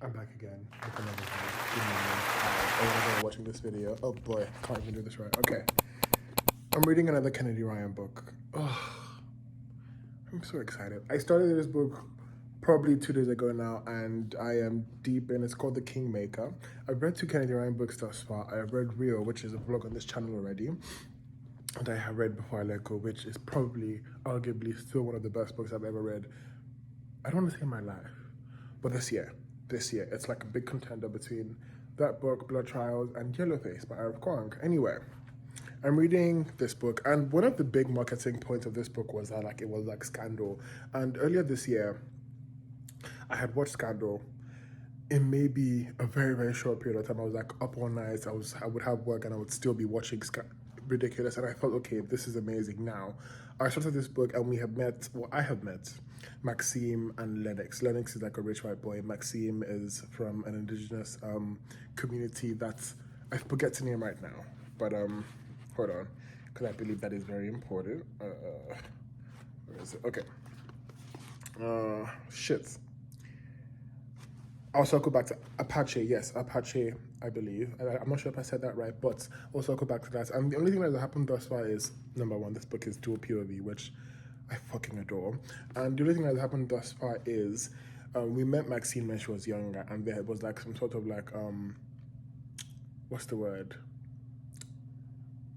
I'm back again with another video. Good morning. Hi, watching this video. Oh boy, can't even do this right. Okay. I'm reading another Kennedy Ryan book. Oh, I'm so excited. I started this book probably 2 days ago now, and I am deep in. It's called The Kingmaker. I've read 2 Kennedy Ryan books thus far. I've read Real, which is a blog on this channel already. And I have read Before I Let Go, which is probably, arguably, still one of the best books I've ever read. I don't want to say in my life, but this year, it's like a big contender between that book, Blood Trials, and Yellowface by Arif Kwang. Anyway, I'm reading this book, and one of the big marketing points of this book was that it was like Scandal. And earlier this year, I had watched Scandal in maybe a very, very short period of time. I was like up all night. I would have work and I would still be watching Ridiculous, and I thought, okay, this is amazing. Now, I started this book and I have met Maxime and Lennox. Lennox is like a rich white boy. Maxime is from an indigenous community that's, I forget the name right now, but hold on, because I believe that is very important. Where is it? Okay. Shit. I'll circle back to Apache. Yes, Apache, I believe. I'm not sure if I said that right, but I'll circle back to that. And the only thing that has happened thus far is, number one, this book is dual POV, which I fucking adore. And the only thing that has happened thus far is we met Maxine when she was younger, and there was like some sort of like, what's the word?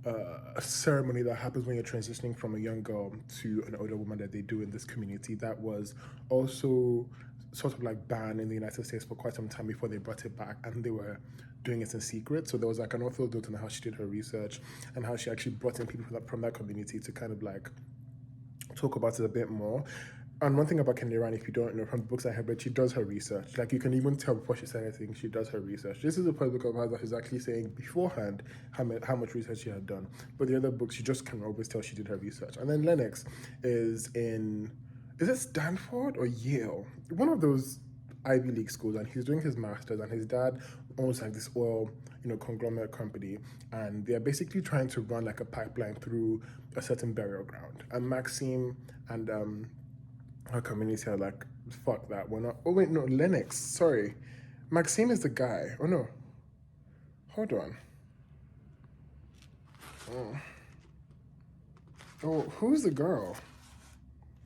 A ceremony that happens when you're transitioning from a young girl to an older woman that they do in this community that was also sort of like banned in the United States for quite some time before they brought it back, and they were doing it in secret. So there was like an author note on how she did her research and how she actually brought in people from that community to kind of like talk about it a bit more. And one thing about Kennedy Ryan, if you don't know from the books I have read, she does her research. Like, you can even tell before she said anything, she does her research. This is a book of hers that she's actually saying beforehand how much research she had done. But the other books, you just can always tell she did her research. And then Lennox is it Stanford or Yale? One of those Ivy League schools, and he's doing his master's, and his dad owns like this oil, conglomerate company, and they're basically trying to run like a pipeline through a certain burial ground. And Maxime and her community are like, fuck that, we're not. Oh wait, no, Lennox, sorry. Maxime is the guy. Oh no. Hold on. Oh, who's the girl?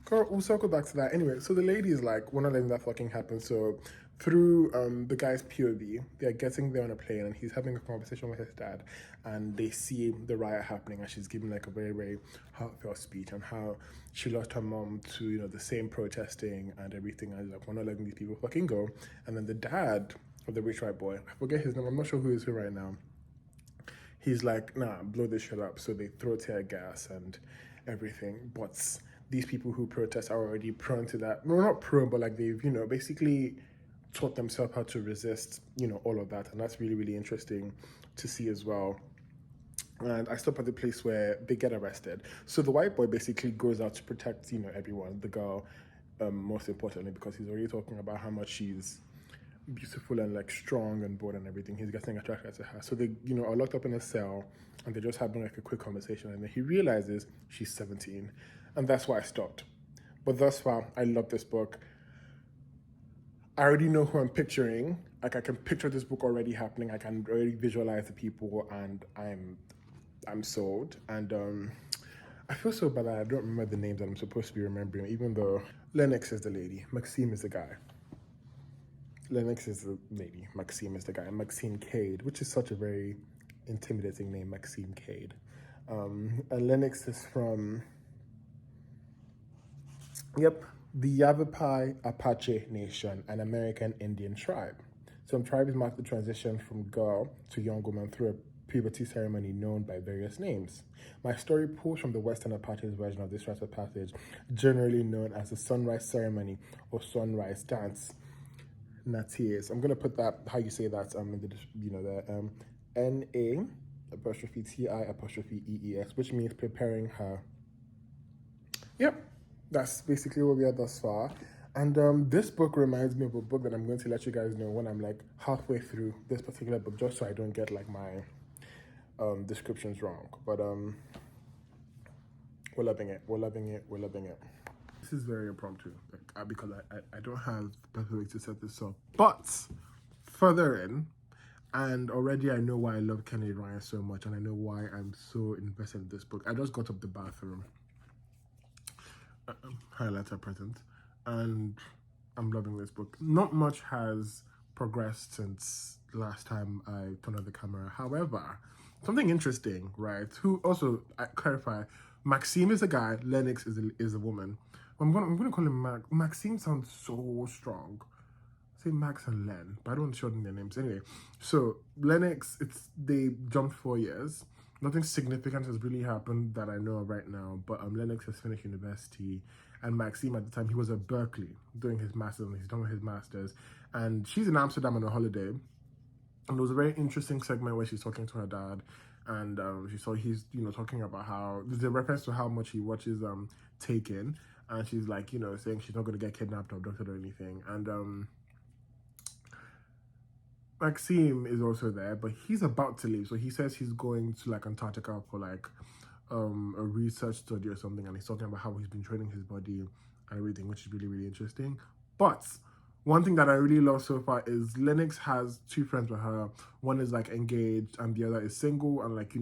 Girl, we'll circle back to that. Anyway, so the lady is like, we're not letting that fucking happen. So through the guy's POV, they're getting there on a plane, and he's having a conversation with his dad, and they see the riot happening, and she's giving like a very, very heartfelt speech on how she lost her mom to, the same protesting and everything, and like, we're not letting these people fucking go. And then the dad of the rich white boy, I forget his name, I'm not sure who is who right now, he's like, nah, blow this shit up. So they throw tear gas and everything. But these people who protest are already prone to that. No, not prone, but like they've, basically taught themselves how to resist, all of that. And that's really, really interesting to see as well. And I stop at the place where they get arrested. So the white boy basically goes out to protect, everyone, the girl, most importantly, because he's already talking about how much she's beautiful and like strong and bold and everything. He's getting attracted to her. So they, are locked up in a cell, and they're just having like a quick conversation, and then he realizes she's 17. And that's why I stopped. But thus far, I love this book. I already know who I'm picturing. Like, I can picture this book already happening. I can already visualize the people, and I'm sold. And I feel so bad that I don't remember the names that I'm supposed to be remembering, even though Lennox is the lady, Maxime is the guy. Lennox is the lady, Maxime is the guy, and Maxine Cade, which is such a very intimidating name, Maxime Cade. And Lennox is from, the Yavapai Apache Nation, an American Indian tribe. Some tribes mark the transition from girl to young woman through a puberty ceremony known by various names. My story pulls from the Western Apache's version of this rite of passage, generally known as the sunrise ceremony or sunrise dance. Natiers. I'm gonna put that, how you say that, in the N-A apostrophe T-I apostrophe E-E-S, which means preparing her. Yep, that's basically where we are thus far. And this book reminds me of a book that I'm going to let you guys know when I'm like halfway through this particular book, just so I don't get like my descriptions wrong. But we're loving it. This is very impromptu, like, because I don't have better way to set this up. But further in, and already I know why I love Kennedy Ryan so much, and I know why I'm so invested in this book. I just got up the bathroom, highlighter present, and I'm loving this book. Not much has progressed since last time I turned on the camera. However, something interesting, right? Who also, I clarify, Maxime is a guy, Lennox is a woman. I'm gonna call him Max. Maxime sounds so strong. Say Max and Len, but I don't want to shorten their names. Anyway, so Lennox, they jumped 4 years. Nothing significant has really happened that I know of right now, but Lennox has finished university, and Maxime at the time, he was at Berkeley doing his master's, and he's done with his master's, and she's in Amsterdam on a holiday, and there was a very interesting segment where she's talking to her dad, and she saw he's talking about how there's a reference to how much he watches Taken, and she's like saying she's not going to get kidnapped or abducted or anything, and Maxime is also there, but he's about to leave. So he says he's going to like Antarctica for like a research study or something, and he's talking about how he's been training his body and everything, which is really, really interesting. But one thing that I really love so far is Lennox has two friends with her. One is like engaged and the other is single, and like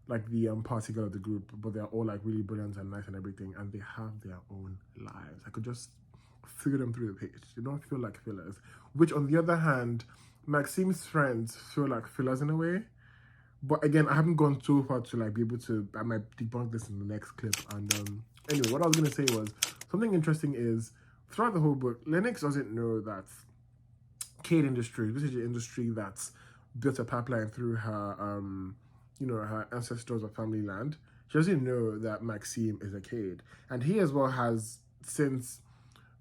like the party girl of the group, but they're all like really brilliant and nice and everything, and they have their own lives. I could just figure them through the page. They don't feel like fillers. Which on the other hand, Maxime's friends feel like fillers in a way. But again, I haven't gone so far to like be able to, I might debunk this in the next clip. And anyway, what I was gonna say was, something interesting is, throughout the whole book, Lennox doesn't know that Cade Industries, this is the industry that's built a pipeline through her, her ancestors or family land. She doesn't know that Maxime is a Cade. And he as well has since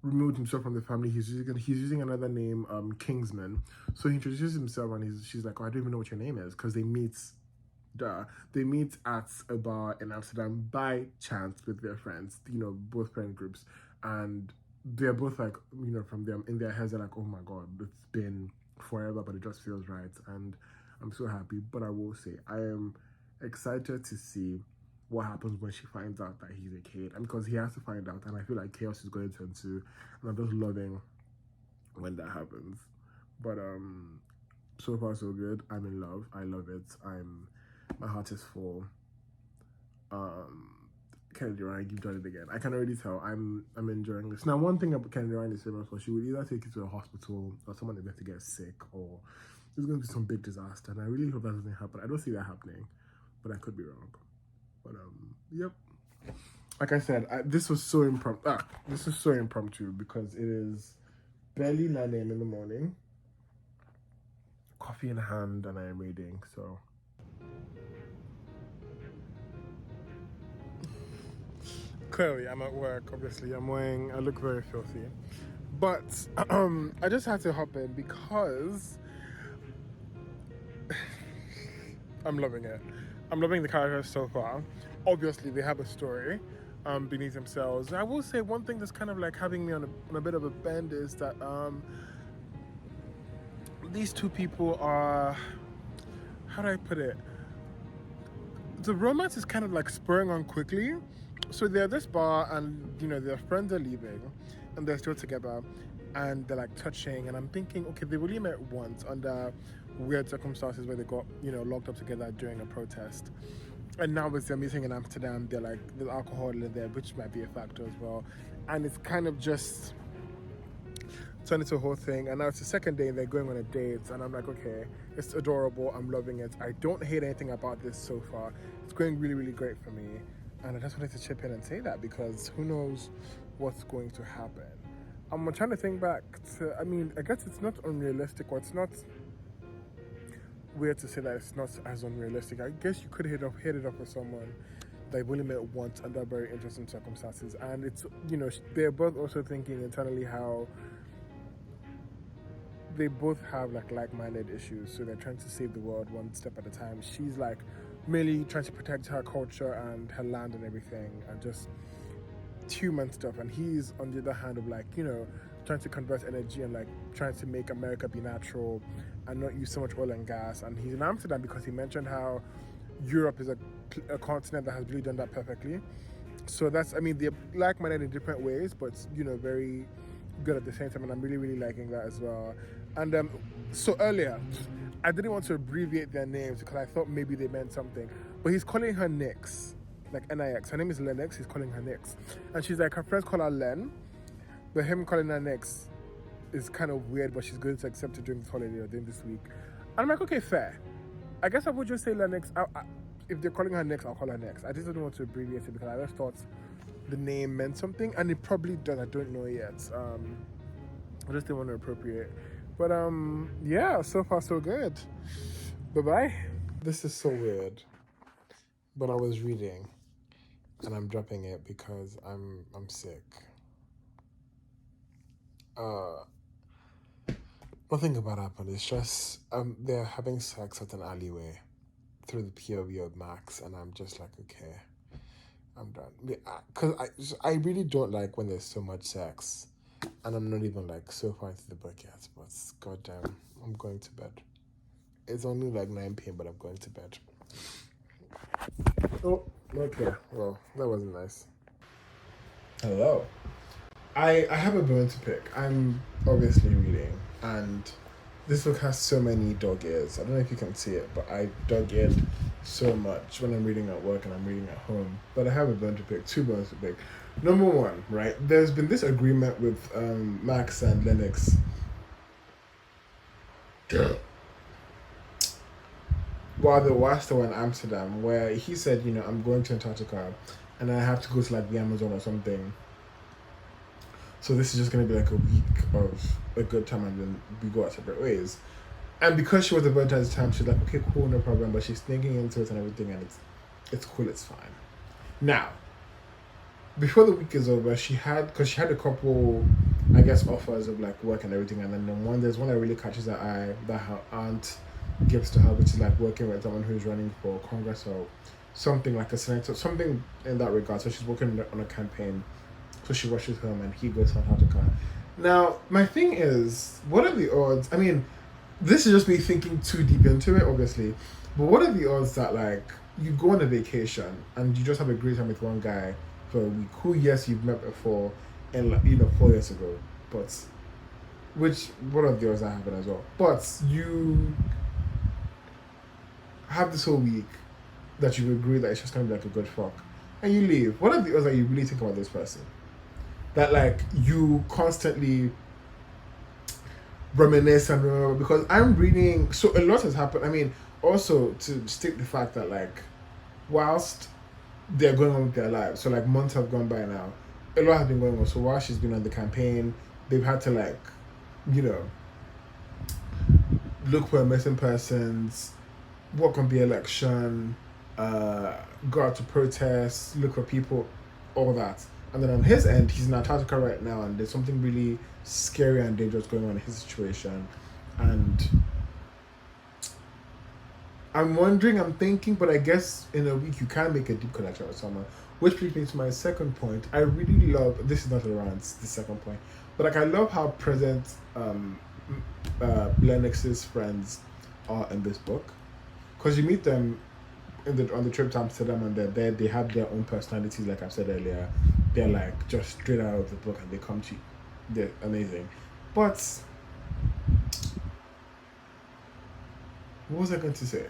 removed himself from the family. He's using another name, Kingsman. So he introduces himself, and she's like, "Oh, I don't even know what your name is," because they meet at a bar in Amsterdam by chance with their friends, both friend groups, and they're both like, from them in their heads, they're like, "Oh my god, it's been forever, but it just feels right," and I'm so happy. But I will say, I am excited to see what happens when she finds out that he's a kid, and because he has to find out, and I feel like chaos is going to ensue, and I'm just loving when that happens. But so far so good. I'm in love. I love it. My heart is full. Kennedy Ryan, you've done it again. I can already tell. I'm enjoying this. Now, one thing about Kennedy Ryan is famous for, she would either take you to a hospital or someone is going to get sick, or there's going to be some big disaster, and I really hope that doesn't happen. I don't see that happening, but I could be wrong. But yep. Like I said, this was so impromptu. This is so impromptu because it is barely 9 a.m. in the morning. Coffee in hand, and I am reading. So clearly, I'm at work. Obviously, I look very filthy, but I just had to hop in because I'm loving it. I'm loving the characters so far. Obviously, they have a story beneath themselves. I will say one thing that's kind of like having me on a bit of a bend is that these two people are, how do I put it? The romance is kind of like spurring on quickly. So they're at this bar, and their friends are leaving, and they're still together, and they're like touching, and I'm thinking, okay, they really met once under weird circumstances where they got locked up together during a protest, and now with their meeting in Amsterdam, they're like, there's alcohol in there, which might be a factor as well, and it's kind of just turned into a whole thing. And now it's the second day and they're going on a date, and I'm like, okay, it's adorable, I'm loving it, I don't hate anything about this so far. It's going really, really great for me, and I just wanted to chip in and say that because who knows what's going to happen. I'm trying to think back to, I guess it's not unrealistic, or it's not weird to say that it's not as unrealistic. I guess you could hit it up with someone that you've only met once under very interesting circumstances, and it's they're both also thinking internally how they both have like-minded issues, so they're trying to save the world one step at a time. She's like merely trying to protect her culture and her land and everything, and just human stuff, and he's on the other hand of like trying to convert energy and like trying to make America be natural and not use so much oil and gas. And he's in Amsterdam because he mentioned how Europe is a continent that has really done that perfectly. So that's, they're like-minded in different ways, but very good at the same time, and I'm really, really liking that as well. And so earlier, I didn't want to abbreviate their names because I thought maybe they meant something. But he's calling her Nix, like Nix. Her name is Lennox. He's calling her Nix, and she's like her friends call her Len, but him calling her Nix is kind of weird. But she's going to accept it during this holiday or during this week. And I'm like, okay, fair. I guess I would just say Lennox. If they're calling her Nix, I'll call her Nix. I just didn't want to abbreviate it because I just thought the name meant something, and it probably does. I don't know yet. I just didn't want to appropriate. But yeah, so far so good. Bye-bye. This is so weird. But I was reading and I'm dropping it because I'm sick. Nothing about happened. It's just they're having sex at an alleyway through the POV of Max, and I'm just like, okay, I'm done. Because I really don't like when there's so much sex. And I'm not even like so far into the book yet, but goddamn, I'm going to bed. It's only like 9 p.m., but I'm going to bed. Oh, okay. Well, that wasn't nice. Hello. I have a bone to pick. I'm obviously reading, and this book has so many dog ears. I don't know if you can see it, but I dog eared so much when I'm reading at work and I'm reading at home. But I have a bone to pick, 2 bones to pick. Number one, right? There's been this agreement with Max and Lennox. While they watched in Amsterdam, where he said, you know, I'm going to Antarctica, and I have to go to like the Amazon or something. So this is just gonna be like a week of a good time, and then we go our separate ways. And because she was a virgin at the time, she's like, okay, cool, no problem. But she's thinking into it and everything, and it's cool, it's fine. Now, before the week is over, she had a couple, I guess, offers of like work and everything, and then there's one that really catches her eye that her aunt gives to her, which is like working with someone who's running for Congress or something, like a senator, something in that regard. So she's working on a campaign. So she rushes home and he goes to Antarctica. Now, my thing is, what are the odds? I mean, this is just me thinking too deep into it, obviously. But what are the odds that like you go on a vacation and you just have a great time with one guy for a week who, yes, you've met before, and 4 years ago, but what are the odds that happen as well? But you have this whole week that you agree that it's just gonna be like a good fuck, and you leave. What are the odds that you really think about this person? That like you constantly reminisce and remember, because I'm reading, so a lot has happened. I mean, also to state the fact that like whilst they're going on with their lives, so like months have gone by now, a lot has been going on. So while she's been on the campaign, they've had to like, you know, look for missing persons, work on the election, go out to protest, look for people, all that. And then on his end, he's in Antarctica right now, and there's something really scary and dangerous going on in his situation. And I'm wondering, I'm thinking, but I guess in a week you can make a deep connection with someone. Which brings me to my second point. I really love, this is not a rant, the second point, but like I love how present Lennox's friends are in this book. Because you meet them on the trip to Amsterdam, and they're there, they have their own personalities, like I've said earlier. They're like just straight out of the book, and they come to you. They're amazing. But what was I going to say?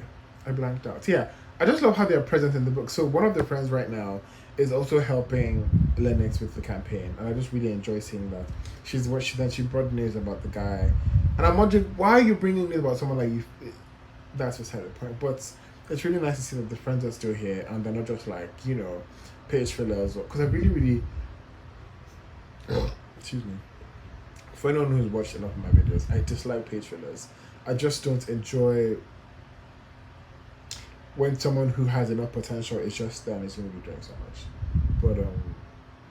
I blanked out. Yeah, I just love how they're present in the book. So one of the friends right now is also helping Lennox with the campaign, and I just really enjoy seeing that. She brought news about the guy, and I'm wondering, why are you bringing news about someone like you? That's beside the point. But it's really nice to see that the friends are still here, and they're not just like, you know, page fillers. Because I really excuse me, for anyone who's watched enough of my videos, I dislike page fillers. I just don't enjoy when someone who has enough potential is just there and is going to be doing so much. But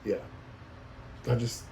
yeah, I just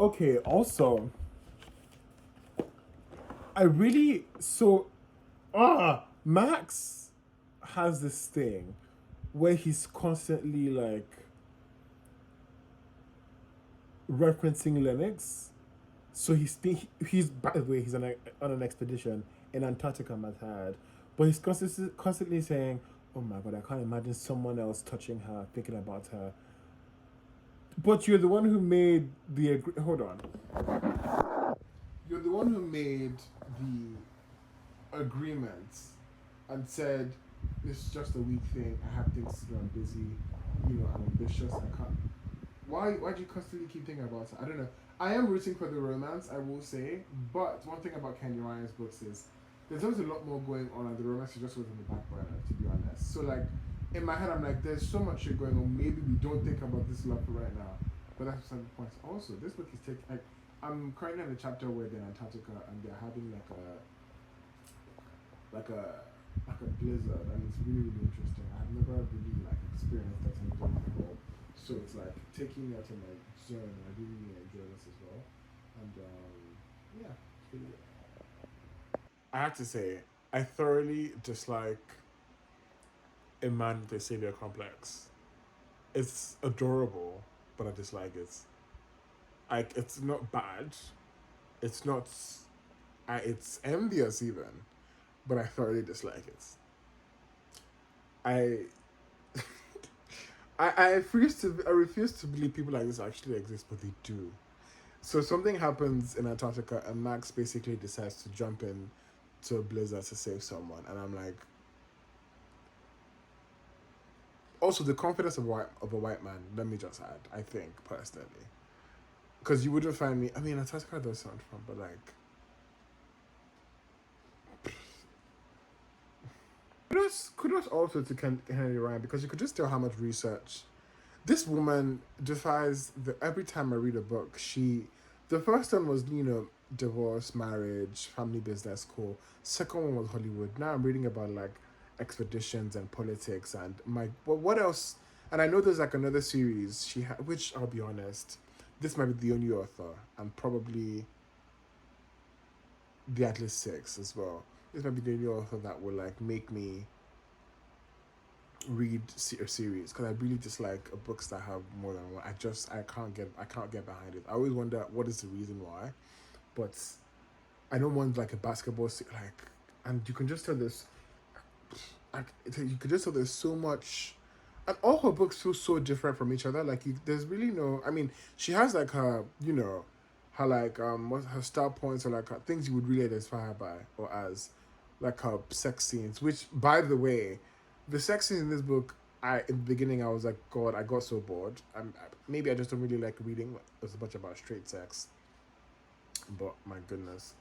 Okay, also, I really Max has this thing where he's constantly like referencing Lennox. So he's by the way, he's on an expedition in Antarctica, I've had, but he's constantly saying, "Oh my god, I can't imagine someone else touching her, thinking about her." But you're the one who made hold on. You're the one who made the agreement and said, "This is just a week thing. I have things to do. I'm busy. I'm ambitious. I can't." Why do you constantly keep thinking about it? I don't know. I am rooting for the romance, I will say, but one thing about Candy Ryan's books is there's always a lot more going on, and the romance is just always in the back burner, to be honest. So like in my head, I'm like, there's so much shit going on. Maybe we don't think about this love right now, but that's beside the point. Also, this book is taking like I'm currently in a chapter where they're in Antarctica and they're having like a blizzard, and it's really really interesting. I've never really like experienced that in before. So it's like taking me out of my zone, and I really, really enjoy this as well. And yeah, it's really good. I have to say, I thoroughly dislike a man with a savior complex. It's adorable, but I dislike it. Like it's not bad. It's not. It's envious even, but I thoroughly dislike it. I I refuse to believe people like this actually exist, but they do. So something happens in Antarctica, and Max basically decides to jump in to a blizzard to save someone, and I'm like, also the confidence of a white man. Let me just add, I think personally, because you wouldn't find me. I mean, Antarctica does sound fun, but like, kudos also to Kennedy Ryan, because you could just tell how much research this woman defies every time I read a book. The first one was divorce, marriage, family business, cool. Second one was Hollywood. Now I'm reading about like expeditions and politics and what else? And I know there's like another series which I'll be honest, this might be the only author, and probably the Atlas Six as well. This might be the only author that will like make me read a series, because I really dislike books that have more than one. I can't get behind it. I always wonder what is the reason why, but I don't want like a basketball like, and you can just tell this. Like you could just tell there's so much, and all her books feel so different from each other. Like there's really no. I mean, she has like her her like what her star points, or like her things you would really identify her by or as, like her sex scenes. Which, by the way, the sex scene in this book, in the beginning I was like, God, I got so bored. Maybe I just don't really like reading as much about straight sex. But my goodness,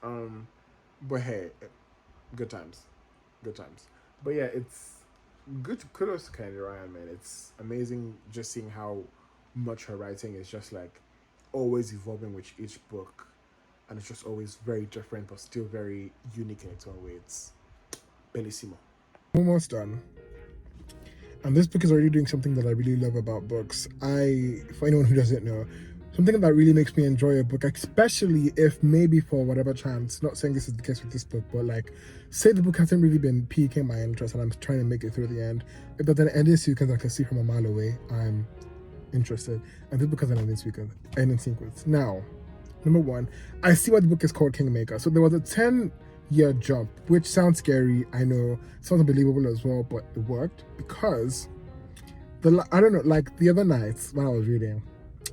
but hey, good times, good times. But yeah, it's good. Kudos to Candy Ryan, man. It's amazing just seeing how much her writing is just like always evolving with each book, and it's just always very different, but still very unique in its own way. It's bellissimo. Almost done. And this book is already doing something that I really love about books. For anyone who doesn't know, something that really makes me enjoy a book, especially if maybe for whatever chance, not saying this is the case with this book, but like, say the book hasn't really been piquing my interest and I'm trying to make it through the end. If there's an ending sequence I can see from a mile away, I'm interested. And this book has an ending sequence. Now, number one, I see why the book is called Kingmaker. So there was a 10-year jump, which sounds scary, I know, sounds unbelievable as well, but it worked because I don't know, like the other night when I was reading,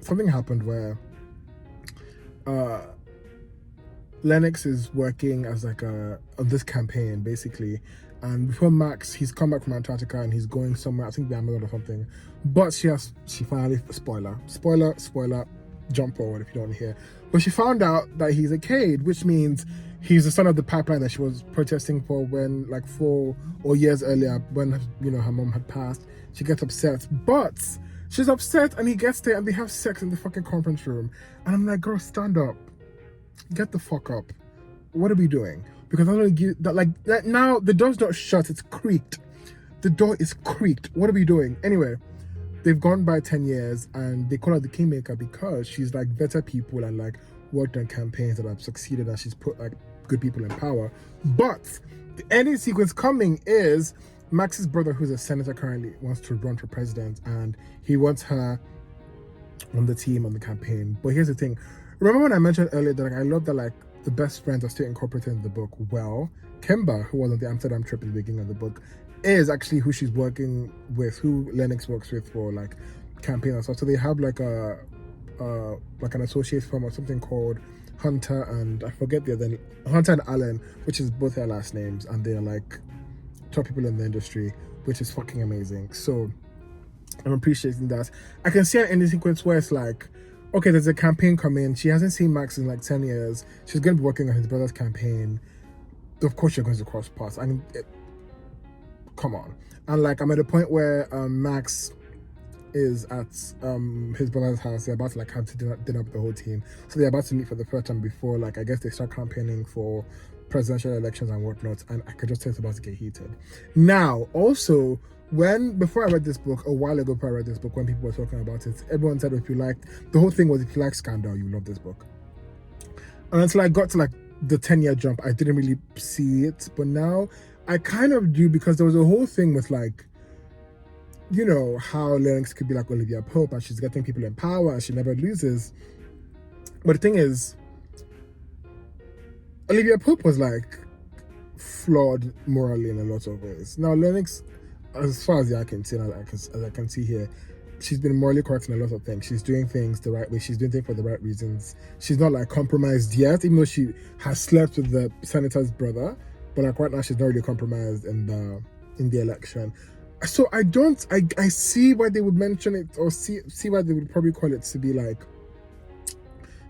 something happened where Lennox is working as like on this campaign basically, and before Max, he's come back from Antarctica and he's going somewhere, I think the Amazon or something, but she finally, spoiler, jump forward if you don't want to hear, but she found out that he's a Cade, which means he's the son of the pipeline that she was protesting for when, like, 4 or years earlier, when her mom had passed. She gets upset, but she's upset, and he gets there, and they have sex in the fucking conference room, and I'm like, girl, stand up, get the fuck up. What are we doing? Because I'm gonna give that, like, that now the door's not shut, it's creaked. The door is creaked. What are we doing? Anyway, they've gone by 10 years and they call her the Kingmaker because she's like better people and like worked on campaigns that have succeeded, and she's put like good people in power. But the ending sequence coming is Max's brother, who's a senator currently, wants to run for president, and he wants her on the team on the campaign. But here's the thing: remember when I mentioned earlier that like, I love that like the best friends are still incorporated in the book? Well, Kimber, who was on the Amsterdam trip at the beginning of the book, is actually who she's working with, who Lennox works with for like campaign and stuff. So they have like a like an associate firm or something called Hunter and I forget the other, Hunter and Allen, which is both their last names, and they're like top people in the industry, which is fucking amazing. So I'm appreciating that. I can see an ending sequence where it's like, okay, there's a campaign coming. She hasn't seen Max in like 10 years. She's going to be working on his brother's campaign. Of course, you're going to cross paths. I mean, come on. And like, I'm at a point where Max is at his brother's house. They're about to like have dinner with the whole team. So they're about to meet for the first time before, like, I guess they start campaigning for presidential elections and whatnot. And I could just tell it's about to get heated. Now, also, before I read this book, a while ago before I read this book, when people were talking about it, everyone said if you liked, the whole thing was if you like Scandal, you love this book. And until I got to like the 10-year jump, I didn't really see it. But now I kind of do, because there was a whole thing with like, you know, how Lennox could be like Olivia Pope and she's getting people in power and she never loses. But the thing is, Olivia Pope was like flawed morally in a lot of ways. Now Lennox, as far as I can see, as I can see here, she's been morally correct in a lot of things. She's doing things the right way. She's doing things for the right reasons. She's not like compromised yet, even though she has slept with the senator's brother. But like right now, she's not really compromised in the election. So I see why they would mention it, or see why they would probably call it to be like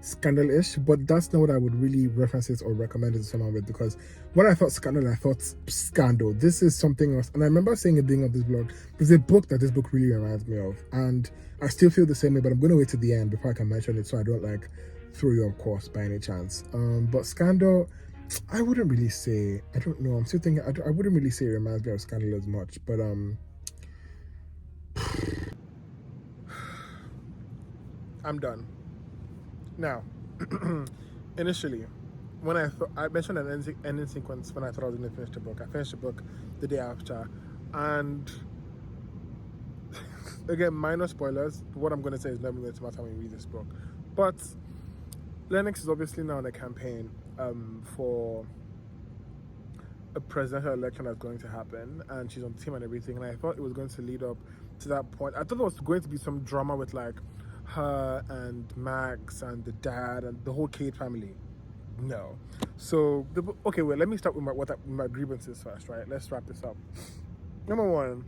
scandal-ish, but that's not what I would really reference it or recommend it to someone with, because when I thought scandal, I thought scandal. This is something else. And I remember saying at the beginning of this blog, there's a book that this book really reminds me of, and I still feel the same way, but I'm going to wait to the end before I can mention it so I don't like throw you off course by any chance. But scandal, I wouldn't really say, I don't know, I'm still thinking, I wouldn't really say it reminds me of scandal as much, but I'm done. Now, initially, when I mentioned an ending sequence when I thought I was going to finish the book. I finished the book the day after, and again, minor spoilers. What I'm going to say is never going to matter when you read this book. But Lennox is obviously now on a campaign for a presidential election that's going to happen, and she's on the team and everything. And I thought it was going to lead up to that point. I thought there was going to be some drama with like her and Max and the dad and the whole Kate family. No. So okay, well, let me start with my grievances first, right? Let's wrap this up. Number one,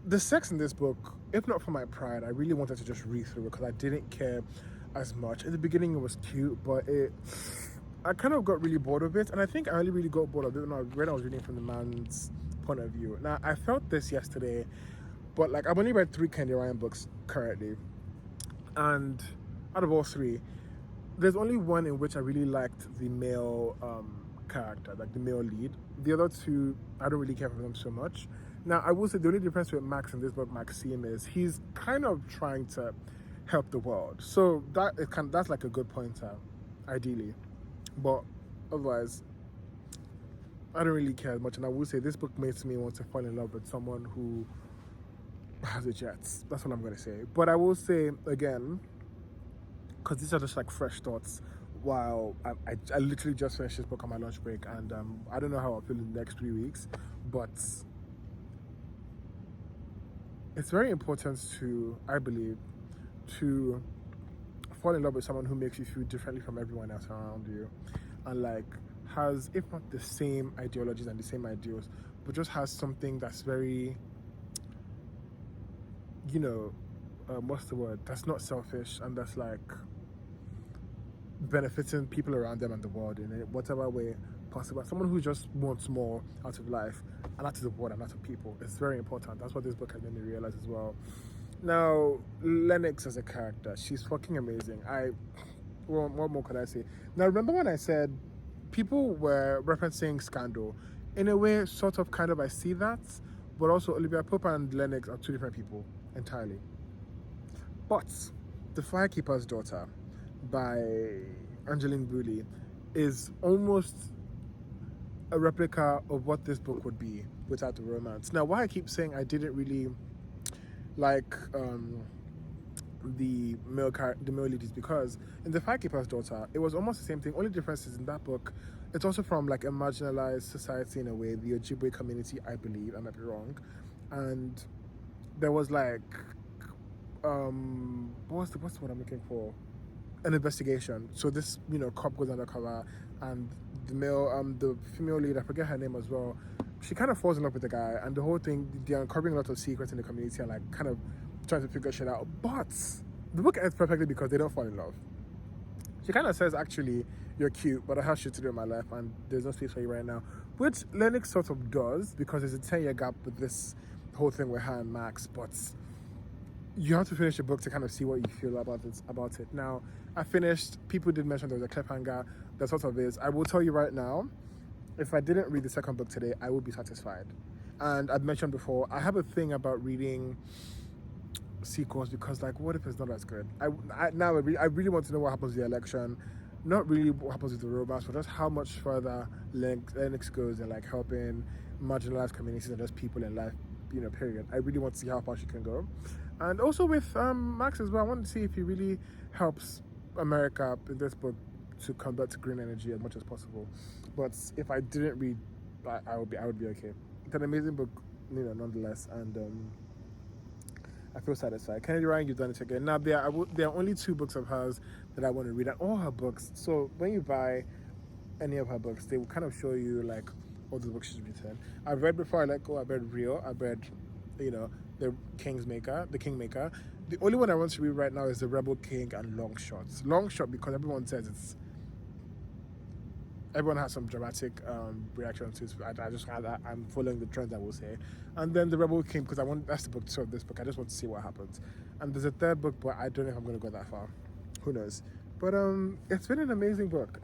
the sex in this book, if not for my pride, I really wanted to just read through it because I didn't care as much. At the beginning it was cute, but I kind of got really bored of it, and I think I only really got bored of it when I was reading from the man's point of view. Now, I felt this yesterday, but like I've only read 3 Candy Ryan books currently, and out of all 3, there's only one in which I really liked the male character, like the male lead. The other 2, I don't really care for them so much. Now, I will say the only difference with Max in this book, Maxime, is he's kind of trying to help the world. So that's like a good pointer, ideally. But otherwise, I don't really care as much. And I will say this book makes me want to fall in love with someone who has a jet. That's what I'm going to say. But I will say, again, because these are just like fresh thoughts, while I literally just finished this book on my lunch break, and I don't know how I'll feel in the next 3 weeks, but it's very important to, I believe, to fall in love with someone who makes you feel differently from everyone else around you, and like has, if not the same ideologies and the same ideals, but just has something that's very, you know, what's the word, that's not selfish, and that's like benefiting people around them and the world in whatever way possible. Someone who just wants more out of life and out of the world and out of people. It's very important. That's what this book has made me realize as well. Now, Lennox as a character, she's fucking amazing. What more could I say? Now, remember when I said people were referencing Scandal? In a way, sort of, kind of, I see that, but also Olivia Pope and Lennox are 2 different people entirely. But The Firekeeper's Daughter by Angeline Booley, is almost a replica of what this book would be without the romance. Now, why I keep saying I didn't really like the male lead is because in The Firekeeper's Daughter, it was almost the same thing. Only difference is in that book, it's also from like a marginalized society in a way, the Ojibwe community, I believe. I might be wrong, and there was like what's the word I'm looking for? An investigation. So this, cop goes undercover, and the female lead, I forget her name as well, she kind of falls in love with the guy, and the whole thing, they're uncovering a lot of secrets in the community and like kind of trying to figure shit out. But the book ends perfectly because they don't fall in love. She kind of says, actually, you're cute, but I have shit to do in my life and there's no space for you right now. Which Lennox sort of does, because there's a 10-year gap with this whole thing with her and Max, but you have to finish the book to kind of see what you feel about it. Now, I finished. People did mention there was a cliffhanger. That sort of is. I will tell you right now, if I didn't read the second book today, I would be satisfied. And I've mentioned before, I have a thing about reading sequels because, like, what if it's not as good? I really want to know what happens with the election. Not really what happens with the romance, but just how much further Lennox goes in, like, helping marginalized communities and just people in life, period. I really want to see how far she can go. And also with Max as well, I want to see if he really helps America in this book to convert to green energy as much as possible. But if I didn't read, I would be okay. It's an amazing book, nonetheless, and I feel satisfied. Kennedy Ryan, you've done it again. Now there are only 2 books of hers that I want to read, and all her books. So when you buy any of her books, they will kind of show you like all the books she's written. I've read Before I Let Go. I've read Real. I've read, the Kingmaker. The only one I want to read right now is The Rebel King and Long Shots. Long Shot because everyone says everyone has some dramatic reaction to it. I'm following the trends, I will say. And then The Rebel King because that's the book 2 of this book. I just want to see what happens. And there's a 3rd book, but I don't know if I'm going to go that far. Who knows? But it's been an amazing book.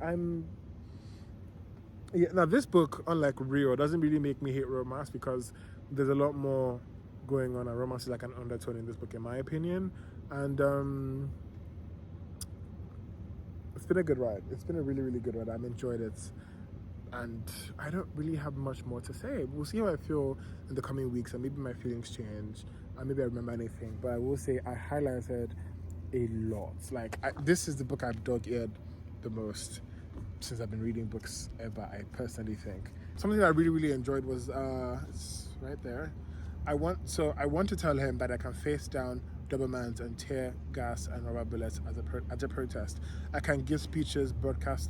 Now this book, unlike Rio, doesn't really make me hate romance because there's a lot more going on, and romance is like an undertone in this book, in my opinion. And it's been a good ride. It's been a really, really good ride. I've enjoyed it, and I don't really have much more to say. We'll see how I feel in the coming weeks, and maybe my feelings change, and maybe I remember anything. But I will say I highlighted a lot. Like this is the book I've dog-eared the most since I've been reading books ever, I personally think. Something that I really, really enjoyed was it's right there. I want to tell him that I can face down Dobermans and tear gas and rubber bullets as a protest. I can give speeches broadcast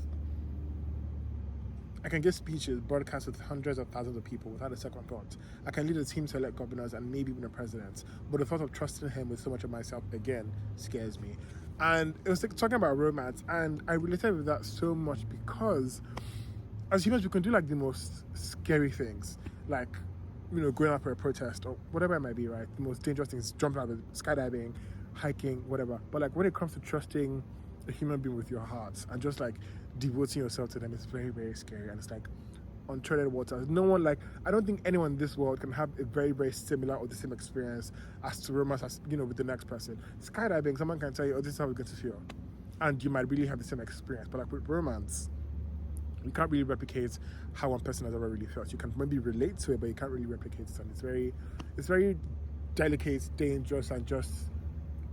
with hundreds of thousands of people without a second thought. I can lead a team to elect governors and maybe even a president. But the thought of trusting him with so much of myself again scares me. And it was like talking about romance, and I related with that so much because as humans we can do like the most scary things, like going out for a protest or whatever it might be, right? The most dangerous things, jumping out of skydiving, hiking, whatever. But like when it comes to trusting a human being with your heart and just like devoting yourself to them, it's very, very scary, and it's like uncharted waters. No one, like, I don't think anyone in this world can have a very, very similar or the same experience as to romance as with the next person. Skydiving, someone can tell you, oh, this is how we're going to feel, and you might really have the same experience. But like with romance, you can't really replicate how one person has ever really felt. You can maybe relate to it, but you can't really replicate it. And it's very delicate, dangerous, and just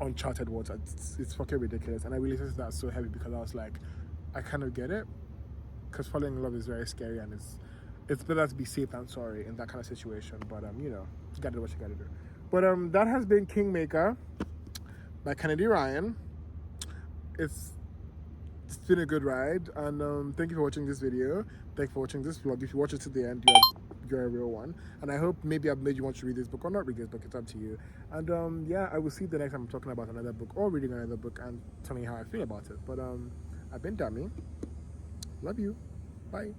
uncharted water. It's fucking ridiculous. And I really listened to that so heavy because I was like, I kind of get it. Because falling in love is very scary, and it's better to be safe than sorry in that kind of situation. But you gotta do what you gotta do. But that has been Kingmaker by Kennedy Ryan. It's been a good ride, and thank you for watching this video. Thank you for watching this vlog. If you watch it to the end, you're a real one. And I hope maybe I've made you want to read this book or not read this book. It's up to you. And I will see you the next time I'm talking about another book or reading another book and telling you how I feel about it. But I've been Dami. Love you. Bye.